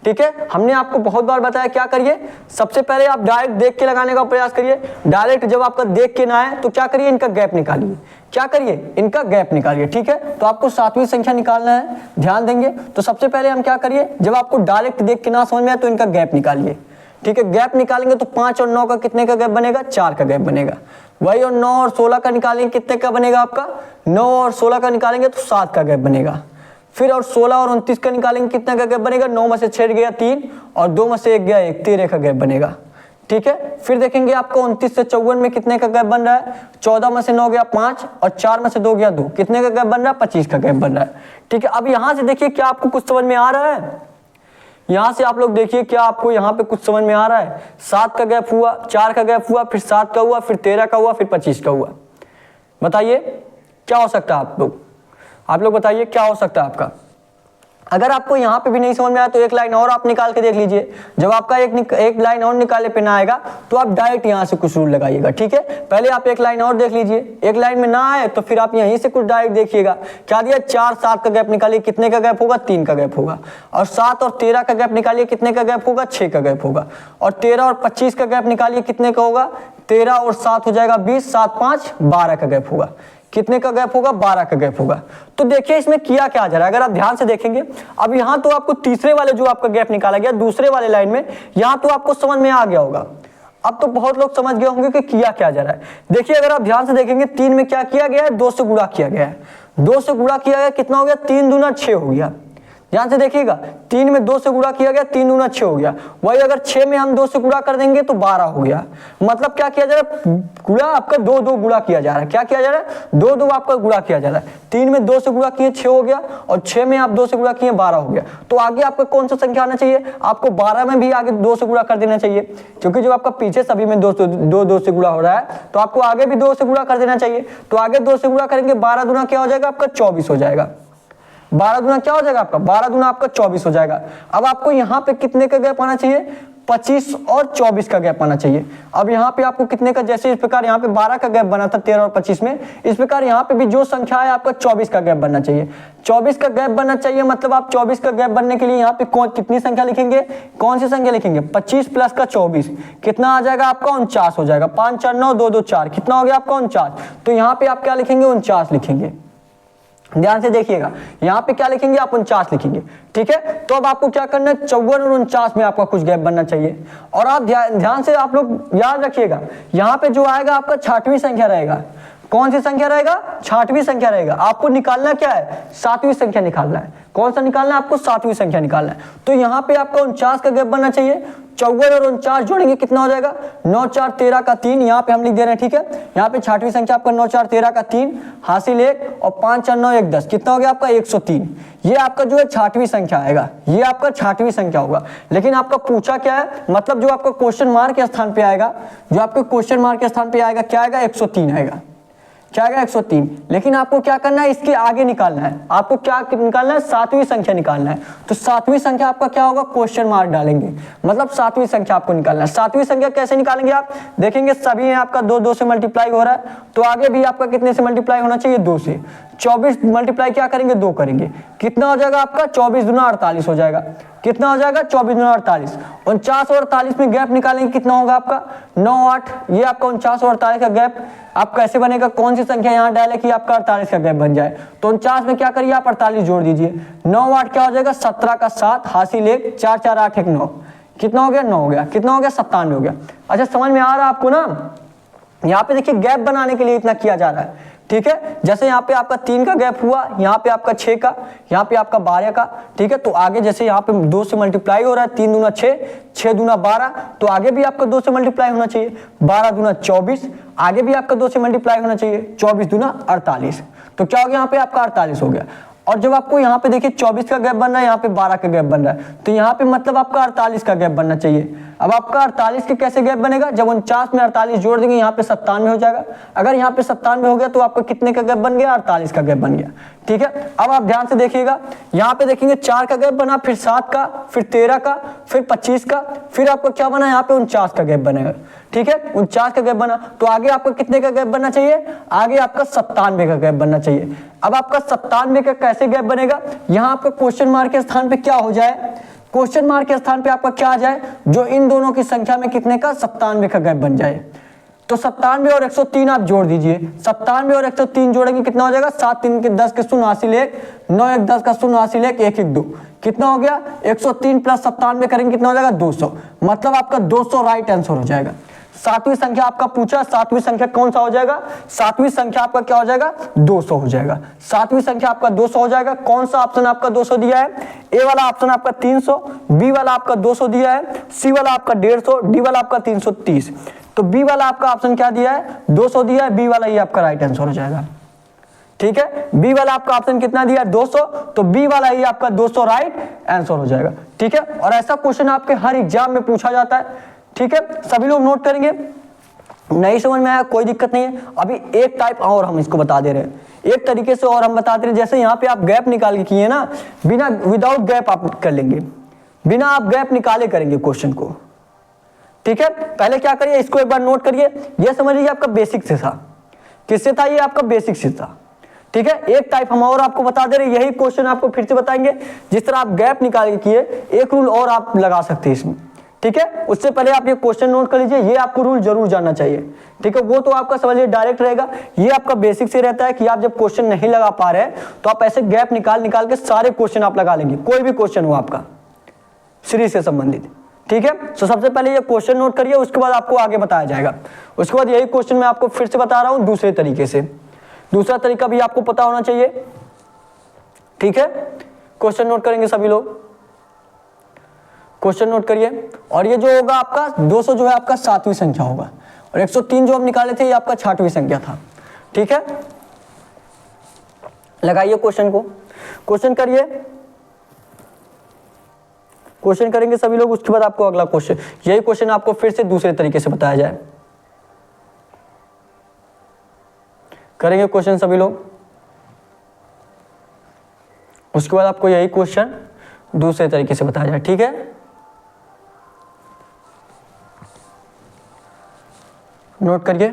ठीक है। हमने आपको बहुत बार बताया क्या करिए, सबसे पहले आप डायरेक्ट देख के लगाने का प्रयास करिए। डायरेक्ट जब आपका देख के ना आए तो क्या करिए, इनका गैप निकालिए। क्या करिए, इनका गैप निकालिए, ठीक है। तो आपको 7वीं संख्या निकालना है, ध्यान देंगे। तो सबसे पहले हम क्या करिए, जब आपको डायरेक्ट देख के ना समझ में आए तो इनका गैप निकालिए, ठीक है। गैप निकालेंगे तो 5 और 9 का कितने का गैप बनेगा, 4 का गैप बनेगा। वही और 9 और 16 का निकालेंगे कितने का बनेगा आपका, 9 और 16 का निकालेंगे तो 7 का गैप बनेगा। फिर और 16 और 29 का निकालेंगे कितना का गैप बनेगा, 9 में से 6 गया 3 और 2 में से 1 गया 1, 13 का गैप बनेगा, ठीक है। फिर देखेंगे आपको 29 से 54 में कितने का गैप बन रहा है, 14 में से 9 गया 5 और 4 में से 2 गया 2, कितने का गैप बन रहा है, 25 का गैप बन रहा है, ठीक है। अब यहाँ से देखिए क्या आपको कुछ समझ में आ रहा है, यहाँ से आप लोग देखिए क्या आपको यहाँ पे कुछ समझ में आ रहा है। 7 का गैप हुआ, 4 का गैप हुआ, फिर 7 का हुआ, फिर 13 का हुआ, फिर 25 का हुआ। बताइए क्या हो सकता है, आप लोग बताइए क्या हो सकता है आपका। अगर आपको यहाँ पे भी नहीं समझ में आया तो एक लाइन और आप निकाल के देख लीजिए। जब आपका एक लाइन और निकाले पे ना आएगा तो आप डायरेक्ट यहाँ से कुछ रूल लगाइएगा, ठीक है। पहले आप एक लाइन और देख लीजिए, एक लाइन में ना आए तो फिर आप यहीं से कुछ डायरेक्ट देखिएगा। क्या दिया, 4 7 का गैप निकालिए, कितने का गैप होगा, 3 का गैप होगा। और 7 और 13 का गैप निकालिए, कितने का गैप होगा, 6 का गैप होगा। और 13 और 25 का गैप निकालिए, कितने का होगा, 13 और 7 हो जाएगा 20, 7 5 12 का गैप होगा। कितने का गैप होगा, 12 का गैप होगा। तो देखिए इसमें किया क्या जा रहा है, अगर आप ध्यान से देखेंगे। अब यहाँ तो आपको तीसरे वाले जो आपका गैप निकाला गया दूसरे वाले लाइन में, यहाँ तो आपको समझ में आ गया होगा। अब तो बहुत लोग समझ गए होंगे कि किया क्या जा रहा है। देखिए अगर आप ध्यान से देखेंगे 3 में क्या किया गया है, 2 से गुणा किया गया है। 2 से गुणा किया गया, कितना हो गया, 3 दूना 6 हो गया। ध्यान से देखिएगा, 3 में 2 से गुणा किया गया, 3 दूना 6 हो गया। वही अगर 6 में हम 2 से गुणा कर देंगे तो 12 हो गया। मतलब क्या किया जा रहा है, गुणा आपका 2 2 गुणा किया जा रहा है। क्या किया जा रहा है, 2 2 आपका गुणा किया जा रहा है। 3 में 2 से गुणा किए 6 हो गया, और 6 में आप 2 से गुणा किए 12 हो गया। तो आगे आपका कौन सा संख्या आना चाहिए, आपको 12 में भी आगे 2 से गुणा कर देना चाहिए, क्योंकि जब आपका पीछे सभी में 2 2 से गुणा हो रहा है तो आपको आगे भी 2 से गुणा कर देना चाहिए। तो आगे 2 से गुणा करेंगे, 12 दूना क्या हो जाएगा आपका, 24 हो जाएगा। 12 दूना क्या हो जाएगा आपका, 12 दूना आपका 24 हो जाएगा। अब आपको यहाँ पे कितने का गैप आना चाहिए, 25 और 24 का गैप आना चाहिए। अब यहाँ पे आपको कितने का, जैसे इस प्रकार यहाँ पे 12 का गैप बना था 13 और 25 में, इस प्रकार यहाँ पे भी जो संख्या है आपका 24 का गैप बनना चाहिए। 24 का गैप बनना चाहिए, मतलब आप 24 का गैप बनने के लिए यहाँ पे कितनी संख्या लिखेंगे, कौन सी संख्या लिखेंगे, 25 प्लस का 24 कितना आ जाएगा आपका 49 हो जाएगा। 5 4 9 2 2 4 कितना हो गया आपका 49। तो यहाँ पे आप क्या लिखेंगे 49 लिखेंगे। ध्यान से देखिएगा, यहाँ पे क्या लिखेंगे आप 49 लिखेंगे, ठीक है। तो अब आपको क्या करना है, 54 और 49 में आपका कुछ गैप बनना चाहिए। और आप ध्यान से आप लोग याद रखिएगा, यहाँ पे जो आएगा आपका 6वीं संख्या रहेगा। कौन सी संख्या रहेगा, 6वीं संख्या रहेगा। आपको निकालना क्या है, 7वीं संख्या निकालना है। कौन सा निकालना है आपको, 7वीं संख्या निकालना है। तो यहाँ पे आपका 49 का गैप बनना चाहिए। 54 और 49 जोड़ेंगे कितना हो जाएगा, 9 4 13 का 3, यहाँ पे हम लिख दे रहे हैं, ठीक है। यहाँ पे 6वीं संख्या आपका 9 4 13 का 3 हासिल 1 और 5 4 9 1 10 कितना हो गया आपका 103। ये आपका जो है 6वीं संख्या आएगा, ये आपका 6वीं संख्या होगा। लेकिन आपका पूछा क्या है, मतलब जो आपका क्वेश्चन मार्क के स्थान पे आएगा, जो आपके क्वेश्चन मार्क के स्थान पे आएगा क्या आएगा 103 आएगा, क्या आएगा 103। लेकिन आपको क्या करना है, इसके आगे निकालना है। आपको क्या निकालना है, 7वीं संख्या निकालना है। तो 7वीं संख्या आपका क्या होगा, क्वेश्चन मार्क डालेंगे, मतलब 7वीं संख्या आपको निकालना है। 7वीं संख्या कैसे निकालेंगे आप देखेंगे, सभी में आपका 2 2 से मल्टीप्लाई हो रहा है, तो आगे भी आपका कितने से मल्टीप्लाई होना चाहिए, 2 से। 24 मल्टीप्लाई क्या करेंगे, 2 करेंगे, कितना हो जाएगा आपका 24 दूना 48 हो जाएगा। कितना हो जाएगा 24 दूना 48। 49 और 48 में गैप निकालेंगे, कितना होगा आपका 9 8। ये आपका 49 और 48 का गैप आप कैसे बनेगा, कौन सी संख्या यहाँ डाले कि आपका 48 का गैप बन जाए। तो 49 में क्या करिए आप 48 जोड़ दीजिए। 9 8 क्या हो जाएगा 17 का 7 हासिल 1 4 4 8 1 9 कितना हो गया 9 हो गया, कितना हो गया 97 हो गया। अच्छा समझ में आ रहा है आपको ना। यहाँ पे देखिए गैप बनाने के लिए इतना किया जा रहा है, ठीक है। जैसे यहाँ पे आपका 3 का गैप हुआ, यहाँ पे आपका 6 का, यहाँ पे आपका 12 का, ठीक है। तो आगे जैसे यहाँ पे 2 से मल्टीप्लाई हो रहा है, 3 दूना 6 6 दूना 12, तो आगे भी आपका 2 से मल्टीप्लाई होना चाहिए। 12 दूना 24, आगे भी आपका 2 से मल्टीप्लाई होना चाहिए। 24 दूना 48, तो क्या हो गया यहाँ पे आपका 48 हो गया। और जब आपको यहाँ पे देखिए 24 का गैप बन रहा है, यहाँ पे 12 का गैप बन रहा है, तो यहाँ पे मतलब आपका 48 का गैप बनना चाहिए। अब आपका 48 के कैसे गैप बनेगा, जब 49 में 48 जोड़ देंगे यहाँ पे 97 हो जाएगा। अगर यहाँ पे 97 हो गया तो आपका कितने का गैप बन गया, 48 का गैप बन गया, ठीक है। अब आप ध्यान से देखिएगा, यहाँ पे देखेंगे 4 का गैप बना, फिर 7 का, फिर 13 का, फिर 25 का, फिर आपको क्या बना यहाँ पे 49 का गैप बनेगा, ठीक है। 49 का गैप बना, तो आगे आपका कितने का गैप बनना चाहिए, आगे आपका 97 का गैप बनना चाहिए। अब आपका 97 का कैसे गैप बनेगा, यहाँ आपका क्वेश्चन मार्क के स्थान पे क्या हो जाए, क्वेश्चन मार्क के स्थान पे आपका क्या आ जाए, जो इन दोनों की संख्या में कितने का 97 का गैप बन जाए। तो 97 और 103 आप जोड़ दीजिए। 97 और 103 जोड़ेंगे कितना हो जाएगा, 7 3 के 10 के 0 हासिल 1 9 1 10 का 0 हासिल 1 1 1 2 कितना हो गया 103 प्लस 97 करेंगे कितना हो जाएगा 200, मतलब आपका 200 राइट आंसर हो जाएगा। 7वीं संख्या आपका पूछा, 7वीं संख्या कौन सा हो जाएगा, 7वीं संख्या आपका क्या हो जाएगा 200 हो जाएगा। 7वीं संख्या आपका 200 हो जाएगा। कौन सा ऑप्शन आपका 200 दिया है, ए वाला ऑप्शन आपका 300, बी वाला आपका 200 दिया है, सी वाला आपका 150, डी वाला आपका 330। तो बी वाला आपका ऑप्शन क्या दिया है 200 दिया है, बी वाला ये आपका राइट आंसर हो जाएगा, ठीक है। बी वाला आपका ऑप्शन कितना दिया है 200, तो बी वाला ही आपका 200 राइट आंसर हो जाएगा, ठीक है। और ऐसा क्वेश्चन आपके हर एग्जाम में पूछा जाता है, ठीक है। सभी लोग नोट करेंगे, नहीं समझ में आया कोई दिक्कत नहीं है। अभी एक टाइप और हम इसको बता दे रहे हैं, एक तरीके से और हम बता दे रहे हैं। जैसे यहाँ पे आप गैप निकाल के किए ना, बिना विदाउट गैप आप कर लेंगे, बिना आप गैप निकाले करेंगे क्वेश्चन को, ठीक है। पहले क्या करिए, इसको एक बार नोट करिए। ये समझ लीजिए आपका बेसिक से था, किससे था, ये आपका बेसिक से था, ठीक है। एक टाइप हम और आपको बता दे रहे, यही क्वेश्चन आपको फिर से बताएंगे। जिस तरह आप गैप निकाल के किए, एक रूल और आप लगा सकते हैं इसमें, ठीक है। उससे पहले आप ये क्वेश्चन नोट कर लीजिए, ये आपको रूल जरूर जानना चाहिए, ठीक है। वो तो आपका समझिए डायरेक्ट रहेगा, ये आपका बेसिक से रहता है कि आप जब क्वेश्चन नहीं लगा पा रहे तो आप ऐसे गैप निकाल के सारे क्वेश्चन आप लगा लेंगे, कोई भी क्वेश्चन हो आपका सीरीज से संबंधित, ठीक है। तो सबसे पहले ये क्वेश्चन नोट करिए, उसके बाद आपको आगे बताया जाएगा। उसके बाद यही क्वेश्चन मैं आपको फिर से बता रहा हूं दूसरे तरीके से, दूसरा तरीका भी आपको पता होना चाहिए, ठीक है। क्वेश्चन नोट करेंगे सभी लोग, क्वेश्चन नोट करिए। और ये जो होगा आपका 200 जो है आपका 7वीं संख्या होगा, और 103 जो हम निकाले थे ये आपका 6वीं संख्या था, ठीक है। लगाइए क्वेश्चन को, क्वेश्चन करिए, क्वेश्चन करेंगे सभी लोग। उसके बाद आपको अगला क्वेश्चन, यही क्वेश्चन आपको फिर से दूसरे तरीके से बताया जाए, करेंगे क्वेश्चन सभी लोग। उसके बाद आपको यही क्वेश्चन दूसरे तरीके से बताया जाए, ठीक है। नोट करिए।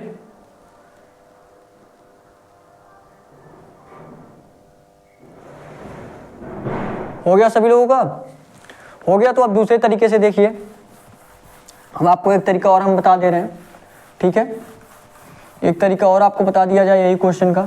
हो गया सभी लोगों का? हो गया तो अब दूसरे तरीके से देखिए। अब आपको एक तरीका और हम बता दे रहे हैं, ठीक है? एक तरीका और आपको बता दिया जाए यही क्वेश्चन का।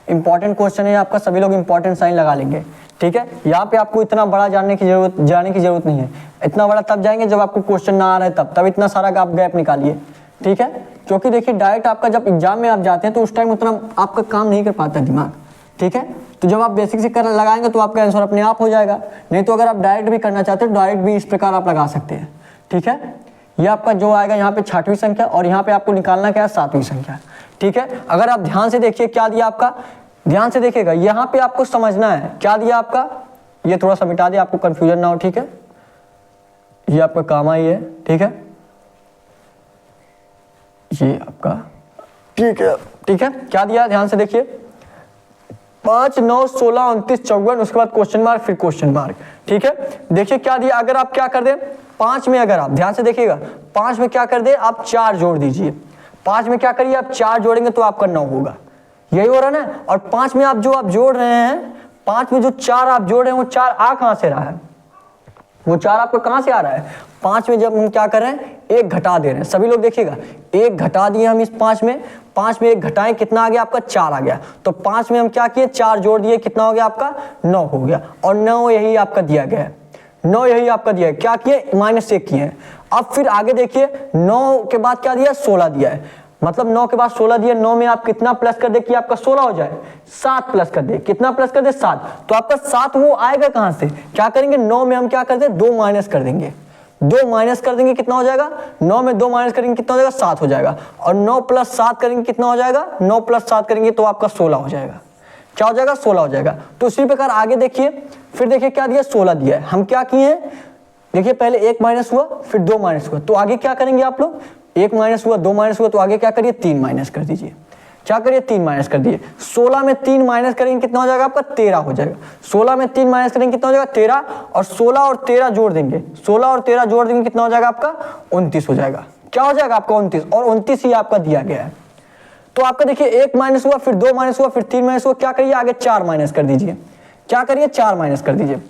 इंपॉर्टेंट क्वेश्चन है आपका, सभी लोग इंपॉर्टेंट साइन लगा लेंगे, ठीक है? यहाँ पे आपको इतना बड़ा जाने की जरूरत नहीं है। इतना बड़ा तब जाएंगे जब आपको क्वेश्चन ना आ रहा है, तब इतना सारा आप गैप निकालिए, ठीक है? क्योंकि देखिए डायरेक्ट आपका जब एग्जाम में आप जाते हैं तो उस टाइम उतना आपका काम नहीं कर पाता दिमाग, ठीक है? तो जब आप बेसिक से कर लगाएंगे तो आपका आंसर अपने आप हो जाएगा। नहीं तो अगर आप डायरेक्ट भी करना चाहते हैं, डायरेक्ट भी इस प्रकार आप लगा सकते हैं, ठीक है? ये आपका जो आएगा यहाँ पे 6वीं संख्या और यहाँ पे आपको निकालना क्या है 7वीं संख्या, ठीक है? अगर आप ध्यान से देखिए क्या दिया आपका, ध्यान से देखिएगा, यहाँ पे आपको समझना है क्या दिया आपका। ये थोड़ा सा मिटा दिया आपको कंफ्यूजन ना हो, ठीक है? ये आपका कामा ही है, ठीक है? ये आपका ठीक है, ठीक है? क्या दिया ध्यान से देखिए, 5, 9, 16, 29, 54, उसके बाद क्वेश्चन मार्क, फिर क्वेश्चन मार्क, ठीक है? देखिए क्या दिया। अगर आप क्या कर दें 5 में, अगर आप ध्यान से देखिएगा 5 में क्या कर दे आप 4 जोड़ दीजिए। 5 में क्या करिए आप 4 जोड़ेंगे तो आपका 9 होगा, यही हो रहा है ना? और 5 में आप जोड़ रहे हैं, 5 में जो 4 आप जोड़ रहे हैं वो 4 आ कहां से रहा है? वो 4 आपको कहां से आ रहा है? 5 में जब हम क्या कर रहे हैं 1 घटा दे रहे हैं, सभी लोग देखिएगा 1 घटा दिए हम इस 5 में 1 घटाएं कितना आ गया आपका 4 आ गया। तो 5 में हम क्या किए 4 जोड़ दिए, कितना हो गया आपका 9 हो गया। और 9 यही आपका दिया गया है, 9 यही आपका दिया है। क्या किए -1 किए हैं। अब फिर आगे देखिए 9 के बाद क्या दिया 16 दिया है, मतलब 9 के बाद 16 दिया। 9 में आप कितना प्लस कर दे कि आपका 16 हो जाए, 7 प्लस कर दे, कितना प्लस कर दे 7। तो आपका 7 वो आएगा कहां से? क्या करेंगे 9 में हम क्या कर दे 2 माइनस कर देंगे, 2 माइनस कर देंगे, कितना हो जाएगा 9 में 2 माइनस करेंगे कितना हो जाएगा 7 हो जाएगा। और 9 + 7 करेंगे कितना हो जाएगा, 9 + 7 करेंगे तो आपका 16 हो जाएगा। क्या हो जाएगा 16 हो जाएगा। तो इसी प्रकार आगे देखिए, फिर देखिए क्या दिया 16 दिया है। हम क्या किए हैं देखिए, पहले 1 माइनस हुआ, फिर 2 माइनस हुआ, तो आगे क्या करेंगे आप लोग 1 माइनस हुआ, 2 माइनस हुआ, तो आगे क्या करिए 3 माइनस कर दीजिए। क्या करिए 3 माइनस कर दिए। 16 में 3 माइनस करेंगे कितना हो जाएगा आपका 13 हो जाएगा। 16 में 3 माइनस करेंगे कितना हो जाएगा 13, और 16 और 13 जोड़ देंगे, 16 और 13 जोड़ देंगे कितना हो जाएगा आपका 29 हो जाएगा। क्या हो जाएगा आपका 29, और 29 ही आपका दिया गया है। तो आपका देखिए 1 माइनस हुआ, फिर 2 माइनस हुआ, फिर 3 माइनस हुआ, क्या करिए आगे 4 माइनस कर दीजिए। क्या करिए 4 माइनस कर दीजिए।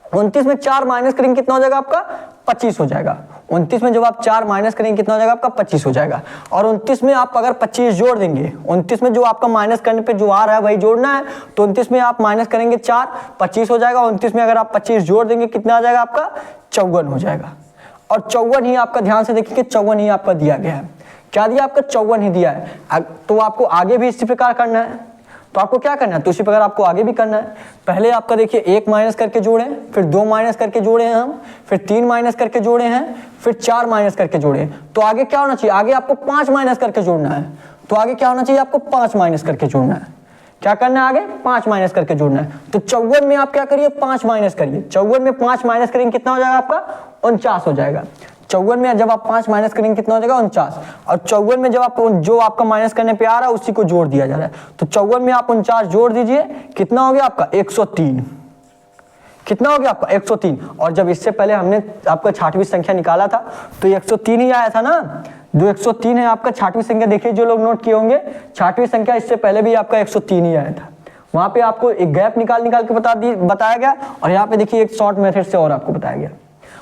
29 में 4 माइनस करेंगे कितना हो जाएगा आपका 25 हो जाएगा। 29 में जब आप 4 माइनस करेंगे कितना हो जाएगा आपका 25 हो जाएगा। और 29 में आप अगर 25 जोड़ देंगे, 29 में जो आपका माइनस करने पे जो आ रहा है वही जोड़ना है, तो 29 में आप माइनस करेंगे 4, 25 हो जाएगा। 29 में अगर आप 25 जोड़ देंगे कितना आ जाएगा आपका 54 हो जाएगा। और 54 ही आपका, ध्यान से देखिए 54 ही आपका दिया गया है। क्या दिया आपका 54 ही दिया है। तो आपको आगे भी इसी प्रकार करना है, तो आपको क्या करना है तो उसी प्रकार आपको आगे भी करना है। पहले आपका देखिए 1 माइनस करके जोड़े, फिर 2 माइनस करके जोड़े हैं हम, फिर 3 माइनस करके जोड़े हैं, फिर 4 माइनस करके जोड़े। तो आगे क्या होना चाहिए, आगे आपको 5 माइनस करके जोड़ना है। तो आगे क्या होना चाहिए आपको 5 माइनस करके जोड़ना है। क्या करना है आगे 5 माइनस करके जोड़ना है। तो 54 में आप क्या करिए 5 माइनस करिए। 54 में 5 माइनस करेंगे कितना हो जाएगा आपका 49 हो जाएगा। 54 में जब आप 5 माइनस करेंगे कितना हो जाएगा 49। और 54 में जब आप जो आपका माइनस करने पे आ रहा है उसी को जोड़ दिया जा रहा है। तो 54 में आप 49 जोड़ दीजिए, कितना हो गया आपका 103। कितना हो गया आपका 103। और जब इससे पहले हमने आपका 6वीं संख्या निकाला था तो 103 ही आया था ना। जो 103 है आपका 6वीं संख्या, देखिए जो लोग नोट किए होंगे 6वीं संख्या इससे पहले भी आपका 103 ही आया था। वहां पे आपको एक गैप निकाल के बताया गया, और यहाँ पे देखिए एक शॉर्ट मेथड से और आपको बताया गया।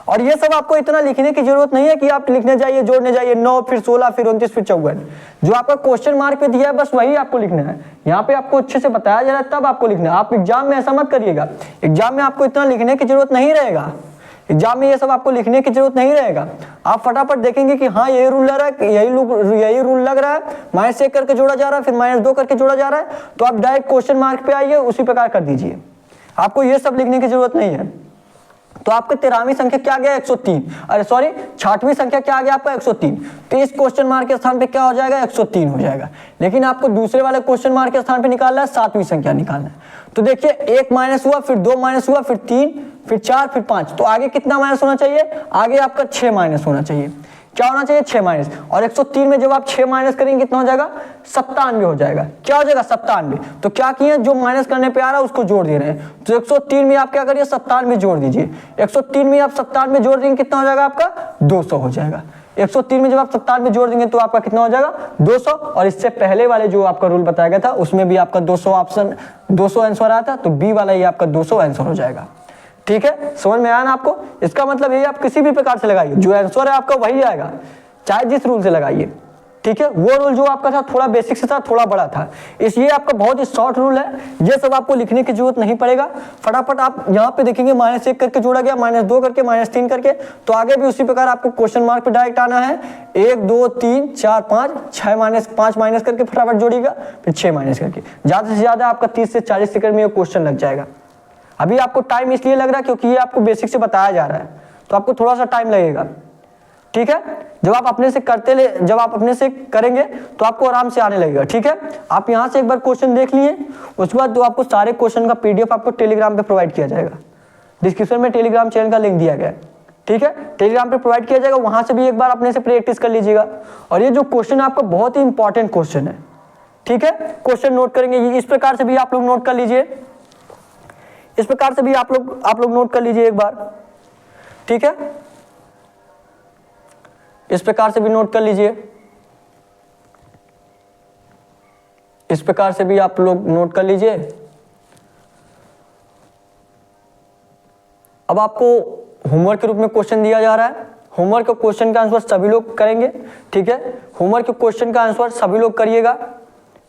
और ये सब आपको इतना लिखने की जरूरत नहीं है कि आप लिखने जाइए जोड़ने जाइए 9 फिर 16 फिर 29 फिर 54। जो आपका क्वेश्चन मार्क पे दिया है बस वही आपको लिखना है। यहाँ पे आपको अच्छे से बताया जा रहा है तब आपको लिखना है। आप एग्जाम में ऐसा मत करिएगा, एग्जाम में आपको इतना लिखने की जरूरत नहीं रहेगा। एग्जाम में ये सब आपको लिखने की जरूरत नहीं रहेगा। आप फटाफट देखेंगे कि हाँ यही रूल लग रहा है, यही रूल लग रहा है, -1 करके जोड़ा जा रहा है, फिर -2 करके जोड़ा जा रहा है, तो आप डायरेक्ट क्वेश्चन मार्क पे आइए उसी प्रकार कर दीजिए। आपको ये सब लिखने की जरूरत नहीं है। तो आपका 13वीं संख्या क्या आ गया 103, अरे सॉरी 6वीं संख्या क्या आ गया आपका 103। तो इस क्वेश्चन मार्क के स्थान पे क्या हो जाएगा 103 हो जाएगा। लेकिन आपको दूसरे वाले क्वेश्चन मार्क के स्थान पे निकालना है 7वीं संख्या निकालना है। तो देखिए 1 माइनस हुआ, फिर 2 माइनस हुआ, फिर 3, फिर 4, फिर 5, तो आगे कितना माइनस होना चाहिए, आगे आपका 6 माइनस होना चाहिए। क्या होना चाहिए 6 माइनस। और 103 में जब आप 6 माइनस करेंगे कितना हो जाएगा 97 हो जाएगा। क्या हो जाएगा 97। तो क्या किए जो माइनस करने पे आ रहा है उसको जोड़ दे रहे हैं। तो 103 में आप क्या करिए 97 जोड़ दीजिए। 103 में आप 97 जोड़ देंगे कितना हो जाएगा आपका 200 हो जाएगा। 103 में जब आप 97 जोड़ देंगे तो आपका कितना हो जाएगा 200, और इससे पहले वाले जो आपका रूल बताया गया था उसमें भी आपका 200 ऑप्शन 200 आंसर आया था, तो बी वाला ये आपका 200 आंसर हो जाएगा। ठीक है, समझ में आया ना आपको? इसका मतलब ये आप किसी भी प्रकार से लगाइए, जो आंसर है आपका वही आएगा, चाहे जिस रूल से लगाइए। ठीक है, वो रूल जो आपका था थोड़ा बेसिक से था, थोड़ा बड़ा था, इसलिए आपका बहुत ही शॉर्ट रूल है, ये सब आपको लिखने की जरूरत नहीं पड़ेगा। फटाफट आप यहाँ पे देखेंगे -1 करके जोड़ा गया, -2 करके, -3 करके, तो आगे भी उसी प्रकार आपको क्वेश्चन मार्क पे डायरेक्ट आना है। 1 2 3 4 5 6 5 माइनस करके फटाफट जोड़िएगा, फिर 6 माइनस करके, ज्यादा से ज्यादा आपका 30 से 40 सेकंड में ये क्वेश्चन लग जाएगा। अभी आपको टाइम इसलिए लग रहा है क्योंकि ये आपको बेसिक से बताया जा रहा है, तो आपको थोड़ा सा टाइम लगेगा। ठीक है, जब आप अपने से करेंगे तो आपको आराम से आने लगेगा। ठीक है, आप यहाँ से एक बार क्वेश्चन देख लिए, उसके बाद जो आपको सारे क्वेश्चन का पीडीएफ आपको टेलीग्राम पे प्रोवाइड किया जाएगा। डिस्क्रिप्शन में टेलीग्राम चैनल का लिंक दिया गया है। ठीक है, टेलीग्राम पे प्रोवाइड किया जाएगा, वहां से भी एक बार अपने से प्रैक्टिस कर लीजिएगा। और ये जो क्वेश्चन है आपका बहुत ही इंपॉर्टेंट क्वेश्चन है। ठीक है, क्वेश्चन नोट करेंगे, इस प्रकार से भी आप लोग नोट कर लीजिए, इस प्रकार से भी आप लोग नोट कर लीजिए एक बार। ठीक है, इस प्रकार से भी नोट कर लीजिए, इस प्रकार से भी आप लोग नोट कर लीजिए। अब आपको होमवर्क के रूप में क्वेश्चन दिया जा रहा है, होमवर्क के क्वेश्चन का आंसर सभी लोग करेंगे। ठीक है, होमवर्क के क्वेश्चन का आंसर सभी लोग करिएगा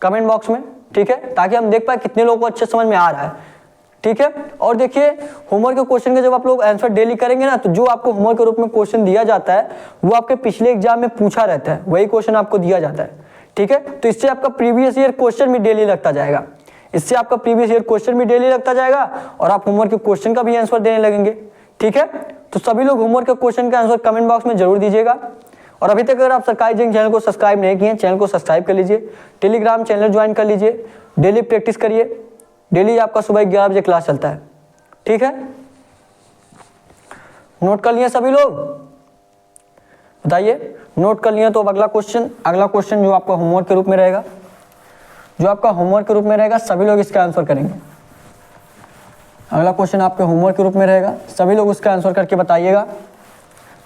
कमेंट बॉक्स में। ठीक है, ताकि हम देख पाए कितने लोगों को अच्छे समझ में आ रहा है। ठीक है, और देखिए होमवर्क के क्वेश्चन के जब आप लोग आंसर डेली करेंगे ना, तो जो आपको होमवर्क के रूप में क्वेश्चन दिया जाता है वो आपके पिछले एग्जाम में पूछा रहता है, वही क्वेश्चन आपको दिया जाता है। ठीक है, तो इससे आपका प्रीवियस ईयर क्वेश्चन भी डेली लगता जाएगा, इससे आपका प्रीवियस ईयर क्वेश्चन भी डेली लगता जाएगा और आप होमवर्क के क्वेश्चन का भी आंसर देने लगेंगे। ठीक है, तो सभी लोग होमवर्क के क्वेश्चन का आंसर कमेंट बॉक्स में जरूर दीजिएगा। और अभी तक अगर आप सरकारी जंग चैनल को सब्सक्राइब नहीं किए, चैनल को सब्सक्राइब कर लीजिए, टेलीग्राम चैनल ज्वाइन कर लीजिए, डेली प्रैक्टिस करिए। डेली आपका सुबह 11 बजे क्लास चलता है। ठीक है, नोट कर लिए सभी लोग? बताइए, नोट कर लिए? तो अब अगला क्वेश्चन जो आपका होमवर्क के रूप में रहेगा, सभी लोग इसका आंसर करेंगे। अगला क्वेश्चन आपके होमवर्क के रूप में रहेगा, सभी लोग उसका आंसर करके बताइएगा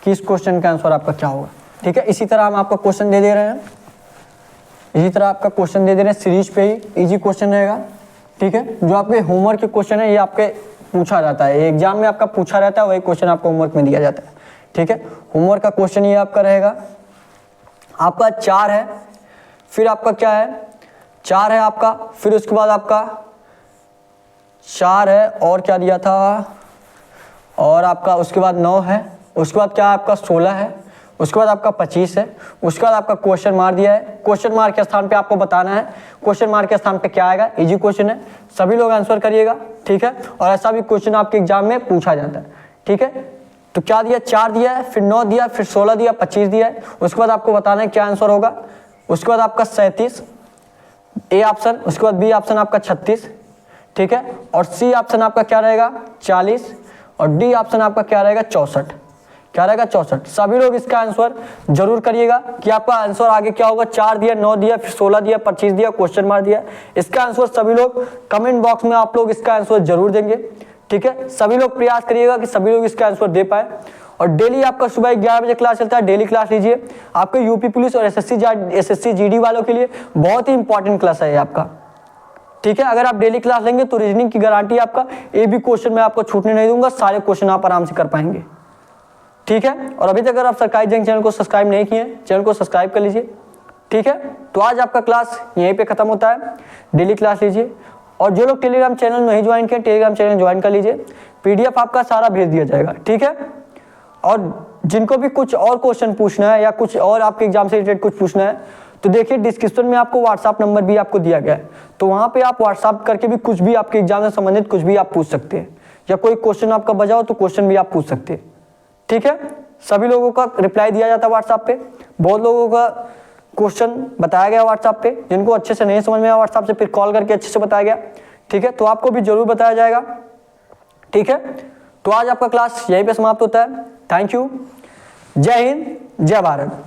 कि इस क्वेश्चन का आंसर आपका क्या होगा। ठीक है, इसी तरह हम आपका क्वेश्चन दे दे रहे हैं, सीरीज पे ही इजी क्वेश्चन रहेगा। ठीक है, जो आपके होमवर्क के क्वेश्चन है ये आपके पूछा जाता है, एग्जाम में आपका पूछा रहता है, वही क्वेश्चन आपको होमवर्क में दिया जाता है। ठीक है, होमवर्क का क्वेश्चन ये आपका रहेगा, आपका 4 है, फिर आपका क्या है, 4 है आपका, फिर उसके बाद आपका 4 है और क्या दिया था, और आपका उसके बाद 9 है, उसके बाद क्या आपका 16 है, उसके बाद आपका 25 है, उसके बाद आपका क्वेश्चन मार्क दिया है। क्वेश्चन मार्क के स्थान पे आपको बताना है क्वेश्चन मार्क के स्थान पे क्या आएगा, इजी क्वेश्चन है, सभी लोग आंसर करिएगा। ठीक है, और ऐसा भी क्वेश्चन आपके एग्जाम में पूछा जाता है। ठीक है, तो क्या दिया, 4 दिया है, फिर 9 दिया, फिर 16 दिया, 25 दिया है, उसके बाद आपको बताना है क्या आंसर होगा। उसके बाद आपका 37 ए ऑप्शन, उसके बाद बी ऑप्शन आपका 36। ठीक है, और सी ऑप्शन आपका क्या रहेगा 40, और डी ऑप्शन आपका क्या रहेगा 64। क्या रहेगा 64। सभी लोग इसका आंसर जरूर करिएगा कि आपका आंसर आगे क्या होगा। 4 दिया, 9 दिया, फिर 16 दिया, 25 दिया, क्वेश्चन मार्क दिया। इसका आंसर सभी लोग कमेंट बॉक्स में आप लोग इसका आंसर जरूर देंगे। ठीक है, सभी लोग प्रयास करिएगा कि सभी लोग इसका आंसर दे पाए। और डेली आपका सुबह 11 बजे क्लास चलता है, डेली क्लास लीजिए। आपके यूपी पुलिस और एसएससी जीडी वालों के लिए बहुत ही इंपॉर्टेंट क्लास है आपका। ठीक है, अगर आप डेली क्लास लेंगे तो रीजनिंग की गारंटी आपका, एक भी क्वेश्चन मैं आपको छूटने नहीं दूंगा, सारे क्वेश्चन आप आराम से कर पाएंगे। ठीक है, और अभी तक अगर आप सरकारी जंग चैनल को सब्सक्राइब नहीं किए, चैनल को सब्सक्राइब कर लीजिए। ठीक है, तो आज आपका क्लास यहीं पे खत्म होता है, डेली क्लास लीजिए। और जो लोग टेलीग्राम चैनल नहीं ज्वाइन किए, टेलीग्राम चैनल ज्वाइन कर लीजिए, पीडीएफ आपका सारा भेज दिया जाएगा। ठीक है, और जिनको भी कुछ और क्वेश्चन पूछना है या कुछ और आपके एग्जाम से रिलेटेड कुछ पूछना है, तो देखिए डिस्क्रिप्शन में आपको व्हाट्सअप नंबर भी आपको दिया गया है, तो वहाँ पे आप व्हाट्सअप करके भी कुछ भी आपके एग्जाम से संबंधित कुछ भी आप पूछ सकते हैं, या कोई क्वेश्चन आपका बचा हो तो क्वेश्चन भी आप पूछ सकते हैं। ठीक है, सभी लोगों का रिप्लाई दिया जाता है व्हाट्सएप पे, बहुत लोगों का क्वेश्चन बताया गया व्हाट्सएप पे, जिनको अच्छे से नहीं समझ में आया व्हाट्सएप से फिर कॉल करके अच्छे से बताया गया। ठीक है, तो आपको भी जरूर बताया जाएगा। ठीक है, तो आज आपका क्लास यहीं पे समाप्त होता है। थैंक यू, जय हिंद, जय भारत।